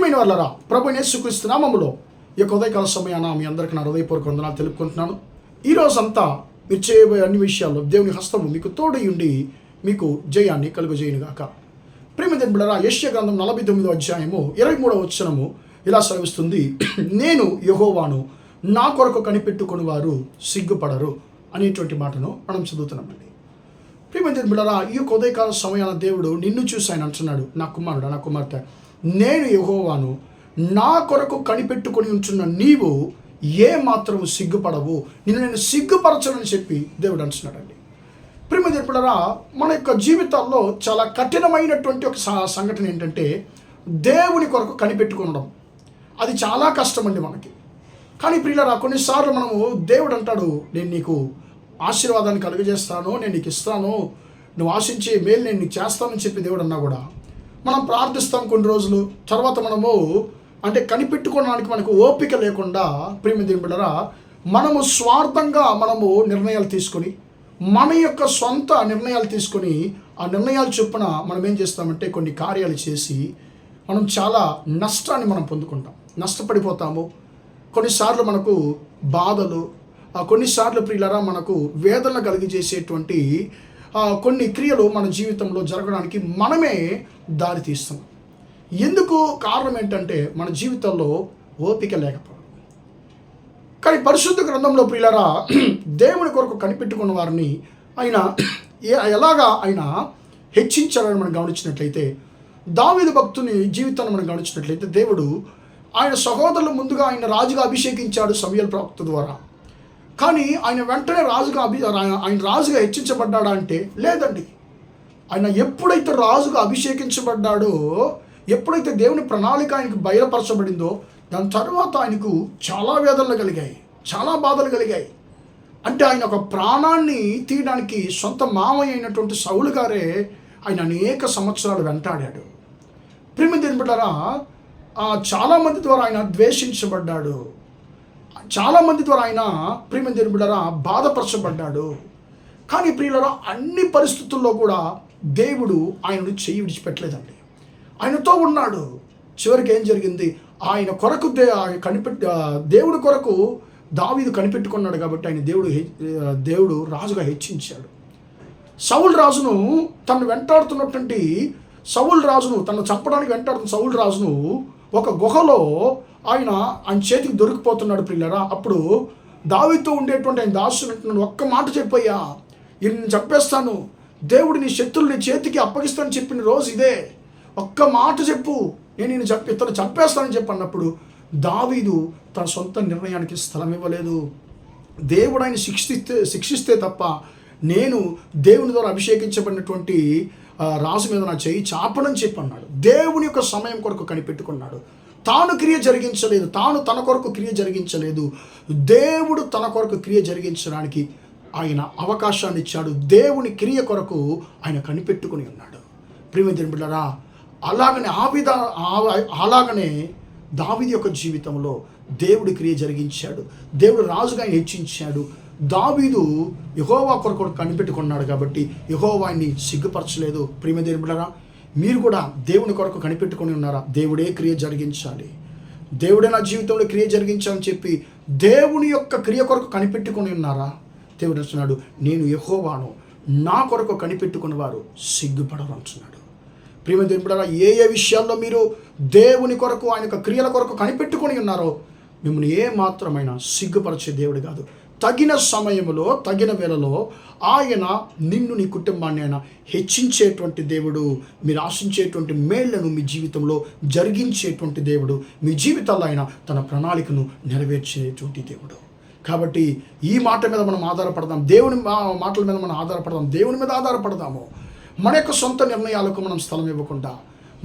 ప్రియమైన వాళ్ళరా, ప్రభువైన యేసుక్రీస్తు నామములో ఈ యొక్క ఉదయకాల సమయాన మీ అందరికీ నా హృదయపూర్వక వందనాలు తెలుపుకుంటున్నాను. ఈ రోజంతా మీరు చేయబోయే అన్ని విషయాల్లో దేవుని హస్తము మీకు తోడై ఉండి మీకు జయాన్ని కలుగజేయునుగాక. ప్రియమైన బిడ్డలారా, యెషయా గ్రంథం 49వ అధ్యాయము 23వ వచనము ఇలా సెలవిస్తుంది, నేను యెహోవాను, నా కొరకు కనిపెట్టుకుని వారు సిగ్గుపడరు అనేటువంటి మాటను మనం చదువుతున్నామండి. ప్రియమైన బిడ్డలారా, ఈ యొక్క ఉదయకాల సమయాన దేవుడు నిన్ను చూసి ఆయన అంటున్నాడు, నా కుమారుడు, నా కుమార్తె, నేను యెహోవాను, నా కొరకు కనిపెట్టుకొని ఉంటున్న నీవు ఏ మాత్రము సిగ్గుపడవు, నేను సిగ్గుపరచనని చెప్పి దేవుడు అంటున్నాడండి. ప్రియమైన బిడ్డలారా, మన యొక్క జీవితాల్లో చాలా కఠినమైనటువంటి ఒక సంఘటన ఏంటంటే దేవుని కొరకు కనిపెట్టుకోవడం. అది చాలా కష్టం అండి మనకి. కానీ ప్రియులారా, కొన్నిసార్లు మనము దేవుడు అంటాడు, నేను నీకు ఆశీర్వాదాన్ని కలుగజేస్తాను, నేను నీకు ఇస్తాను, నువ్వు ఆశించే మేలు నేను నీకు చేస్తానని చెప్పి దేవుడు అన్నా కూడా మనం ప్రార్థిస్తాం కొన్ని రోజులు. తర్వాత మనము కనిపెట్టుకోవడానికి మనకు ఓపిక లేకుండా ప్రియమైన బిడ్డలారా, మనము స్వార్థంగా మనము నిర్ణయాలు తీసుకొని, మన యొక్క సొంత నిర్ణయాలు తీసుకొని, ఆ నిర్ణయాలు చొప్పున మనం ఏం చేస్తామంటే కొన్ని కార్యాలు చేసి మనం చాలా నష్టాన్ని మనం పొందుకుంటాం, నష్టపడిపోతాము. కొన్నిసార్లు మనకు బాధలు, కొన్నిసార్లు ప్రియులారా మనకు వేదన కలిగజేసేటువంటి కొన్ని క్రియలు మన జీవితంలో జరగడానికి మనమే దారి తీస్తాం. ఎందుకు కారణం ఏంటంటే మన జీవితంలో ఓపిక లేకపోవడం. కానీ పరిశుద్ధ గ్రంథంలో ప్రియులారా, దేవుని కొరకు కనిపెట్టుకున్న వారిని ఆయన ఎలాగా ఆయన హెచ్చించాలని మనం గమనించినట్లయితే, దావీదు భక్తుని జీవితాన్ని మనం గమనించినట్లయితే, దేవుడు ఆయన సహోదరులు ముందుగా ఆయన రాజుగా అభిషేకించాడు సమూయేలు ప్రవక్త ద్వారా. కానీ ఆయన వెంటనే ఆయన రాజుగా హెచ్చించబడ్డాడా అంటే లేదండి. ఆయన ఎప్పుడైతే రాజుగా అభిషేకించబడ్డాడో, ఎప్పుడైతే దేవుని ప్రణాళిక ఆయనకు బయలుపరచబడిందో, దాని తర్వాత ఆయనకు చాలా వేదనలు కలిగాయి, చాలా బాధలు కలిగాయి. అంటే ఆయన ఒక ప్రాణాన్ని తీయడానికి సొంత మామయ్య అయినటువంటి సౌలు గారే ఆయన అనేక సంవత్సరాలు వెంటాడాడు. ప్రియమైన బిడ్డలారా, చాలామంది ద్వారా ఆయన ద్వేషించబడ్డాడు, చాలామంది ద్వారా ఆయన ప్రియమైన బిడ్డలారా బాధపరచబడ్డాడు. కానీ ప్రియులారా, అన్ని పరిస్థితుల్లో కూడా దేవుడు ఆయనను చెయ్యి విడిచిపెట్టలేదండి, ఆయనతో ఉన్నాడు. చివరికి ఏం జరిగింది, ఆయన కొరకు దేవుడి కొరకు దావీదు కనిపెట్టుకున్నాడు కాబట్టి ఆయన దేవుడు రాజుగా హెచ్చించాడు. సౌలు రాజును తను వెంటాడుతున్నటువంటి తను చంపడానికి వెంటాడుతున్న సౌలు రాజును ఒక గుహలో ఆయన చేతికి దొరికిపోతున్నాడు ప్రియులారా. అప్పుడు దావీదుతో ఉండేటువంటి ఆయన దాసుడు, ఒక్క మాట చెప్పయ్యా, నేను చంపేస్తాను, దేవుడు నీ శత్రువులు నీ చేతికి అప్పగిస్తానని చెప్పిన రోజు ఇదే, ఒక్క మాట చెప్పు, నేను ఇతను చంపేస్తానని చెప్పి అన్నప్పుడు దావీదు తన సొంత నిర్ణయానికి స్థలం ఇవ్వలేదు. దేవుడు ఆయన శిక్షిస్తే తప్ప నేను దేవుని ద్వారా అభిషేకించబడినటువంటి రాజు మీద నా చేయి చాపనని చెప్పి అన్నాడు. దేవుని యొక్క సమయం కొరకు కనిపెట్టుకున్నాడు. తాను క్రియ జరిగించలేదు, తాను తన కొరకు క్రియ జరిగించలేదు, దేవుడు తన కొరకు క్రియ జరిగించడానికి ఆయన అవకాశాన్ని ఇచ్చాడు. దేవుని క్రియ కొరకు ఆయన కనిపెట్టుకుని ఉన్నాడు. ప్రియమైన బిడ్డలారా, అలాగనే దావీదు యొక్క జీవితంలో దేవుడి క్రియ జరిగించాడు, దేవుడు రాజుగా ఆయన హెచ్చించాడు. దావీదు యెహోవా కొరకు కనిపెట్టుకున్నాడు కాబట్టి యెహోవా ఆయన్ని సిగ్గుపరచలేదు. ప్రియమైన బిడ్డలారా, మీరు కూడా దేవుని కొరకు కనిపెట్టుకుని ఉన్నారా? దేవుడే క్రియ జరిగించాలి, దేవుడే నా జీవితంలో క్రియ జరిగించాలని చెప్పి దేవుని యొక్క క్రియ కొరకు కనిపెట్టుకుని ఉన్నారా? దేవుడు అంటున్నాడు, నేను యెహోవాను, నా కొరకు కనిపెట్టుకున్న వారు సిగ్గుపడరు అంటున్నాడు. ప్రియమైన బిడ్డలారా, ఏ విషయాల్లో మీరు దేవుని కొరకు ఆయన యొక్క క్రియల కొరకు కనిపెట్టుకుని ఉన్నారో మిమ్మల్ని ఏ మాత్రమైనా సిగ్గుపరిచే దేవుడు కాదు. తగిన సమయంలో, తగిన వేళలో ఆయన నిన్ను, నీ కుటుంబాన్ని ఆయన హెచ్చించేటువంటి దేవుడు. మీరు ఆశించేటువంటి మేళ్లను మీ జీవితంలో జరిగించేటువంటి దేవుడు. మీ జీవితాల్లో ఆయన తన ప్రణాళికను నెరవేర్చేటువంటి దేవుడు. కాబట్టి ఈ మాట మీద మనం ఆధారపడదాం, దేవుని మాటల మీద మనం ఆధారపడదాం, దేవుని మీద ఆధారపడదాము. మన యొక్క సొంత నిర్ణయాలకు మనం స్థలం ఇవ్వకుండా,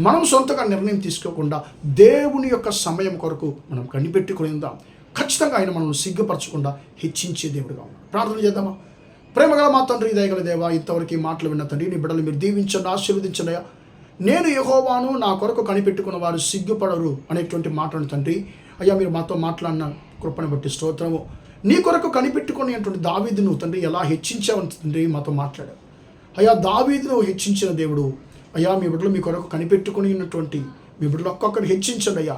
మనం సొంతగా నిర్ణయం తీసుకోకుండా దేవుని యొక్క సమయం కొరకు మనం కనిపెట్టుకుని ఉందాం. ఖచ్చితంగా ఆయన మనల్ని సిగ్గుపరచకుండా హెచ్చించే దేవుడుగా ఉన్నాడు. ప్రార్థన చేద్దామా? ప్రేమగల మా తండ్రి, దయగల దేవా, ఇంతవరకు ఈ మాటలు విన్న తండ్రి, నీ బిడ్డలు మీరు దీవించండి, ఆశీర్వదించండి. నేను యెహోవాను, నా కొరకు కనిపెట్టుకున్న వారు సిగ్గుపడరు అనేటువంటి మాటను తండ్రి అయ్యా మీరు మాతో మాట్లాడిన కృపను బట్టి స్తోత్రము. నీ కొరకు కనిపెట్టుకునేటువంటి దావీదును తండ్రి ఎలా హెచ్చించావని తండ్రి మాతో మాట్లాడావు. అయ్యా దావీదును హెచ్చించిన దేవుడు, అయ్యా మీ బిడ్డలు మీ కొరకు కనిపెట్టుకుని ఉన్నటువంటి మీ బిడ్డలు ఒక్కొక్కరిని హెచ్చించండి అయ్యా.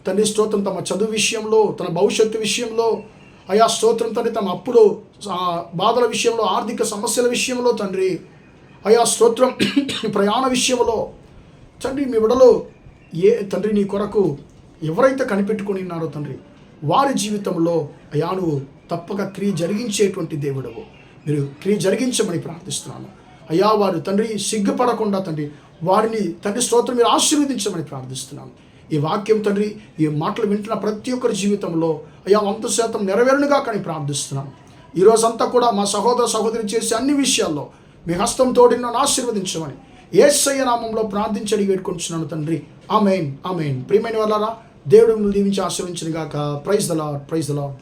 తండ్రి స్తోత్రం, తమ చదువు విషయంలో, తన భవిష్యత్తు విషయంలో అయా స్తోత్రం తండ్రి, తమ అప్పులు బాధల విషయంలో, ఆర్థిక సమస్యల విషయంలో తండ్రి అయా స్తోత్రం, ప్రయాణ విషయంలో తండ్రి మీ బిడ్డలు తండ్రి నీ కొరకు ఎవరైతే కనిపెట్టుకొని ఉన్నారో తండ్రి వారి జీవితంలో అయా నువ్వు తప్పక క్రియ జరిగించేటువంటి దేవుడవు. మీరు క్రియ జరిగించమని ప్రార్థిస్తున్నాను అయ్యా. వారు తండ్రి సిగ్గుపడకుండా తండ్రి వారిని తండ్రి స్తోత్రం మీరు ఆశీర్వదించమని ప్రార్థిస్తున్నాను. ఈ వాక్యం తండ్రి, ఈ మాటలు వింటున్న ప్రతి ఒక్కరి జీవితంలో అయ్యా 100% నెరవేరునుగా కానీ ప్రార్థిస్తున్నాను. ఈరోజంతా కూడా మా సహోదర సహోదరి చేసే అన్ని విషయాల్లో మీ హస్తం తోడి నన్ను ఆశీర్వదించమని యేసయ్య నామంలో ప్రార్థించడి వేడుకొంటున్నాను తండ్రి. ఆమేన్, ఆమేన్. ప్రియమైన వాళ్ళారా, దేవుడు మిమ్మల్ని దీవించి ఆశీర్వదించును గాక. Praise the lord, praise the lord.